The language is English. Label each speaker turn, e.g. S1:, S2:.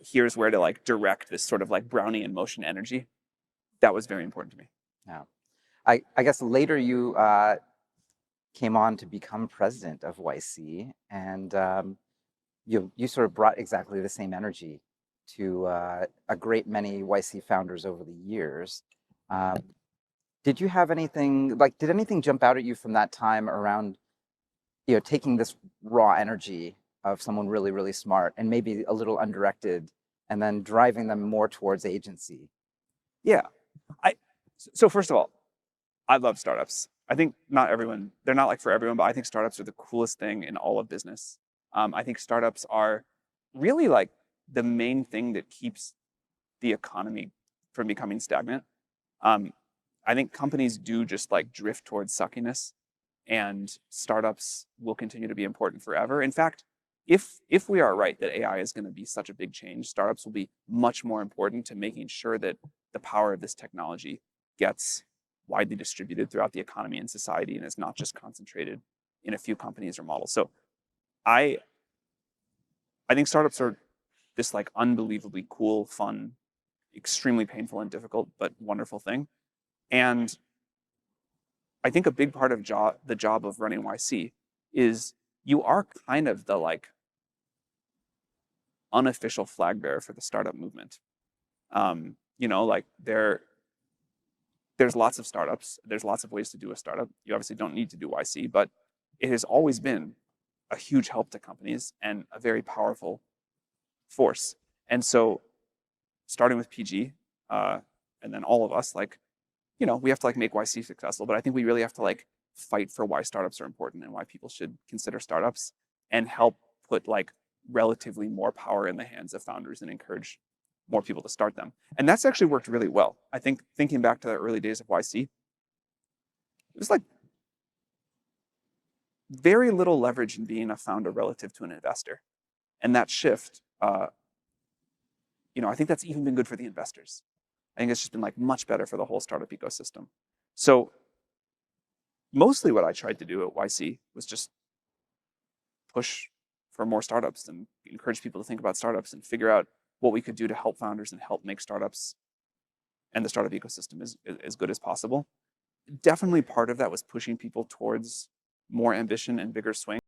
S1: here's where to like direct this sort of like Brownian motion energy. That was very important to me.
S2: Yeah. I guess later you came on to become president of YC, and you sort of brought exactly the same energy to a great many YC founders over the years. Um, did you have anything like? Did anything jump out at you from that time around, taking this raw energy of someone really, really smart and maybe a little undirected, and then driving them more towards agency?
S1: Yeah. I so first of all, I love startups. I think not everyone, they're not like for everyone, but I think startups are the coolest thing in all of business. I think startups are really like the main thing that keeps the economy from becoming stagnant. Um, I think companies do just like drift towards suckiness, and startups will continue to be important forever. In fact, if we are right that AI is going to be such a big change, startups will be much more important to making sure that the power of this technology gets widely distributed throughout the economy and society and is not just concentrated in a few companies or models. So I I think startups are this like unbelievably cool, fun, extremely painful and difficult, but wonderful thing. And I think a big part of the job of running YC is you are kind of the like unofficial flag bearer for the startup movement. Like there's lots of startups. There's lots of ways to do a startup. You obviously don't need to do YC, but it has always been a huge help to companies and a very powerful force. And so starting with PG, and then all of us, like, we have to like make YC successful, but I think we really have to like fight for why startups are important and why people should consider startups and help put like relatively more power in the hands of founders and encourage more people to start them. And that's actually worked really well. I think thinking back to the early days of YC, it was like very little leverage in being a founder relative to an investor. And that shift, I think that's even been good for the investors. I think it's just been like much better for the whole startup ecosystem. So mostly what I tried to do at YC was just push for more startups and encourage people to think about startups and figure out what we could do to help founders and help make startups and the startup ecosystem as good as possible. Definitely part of that was pushing people towards more ambition and bigger swings.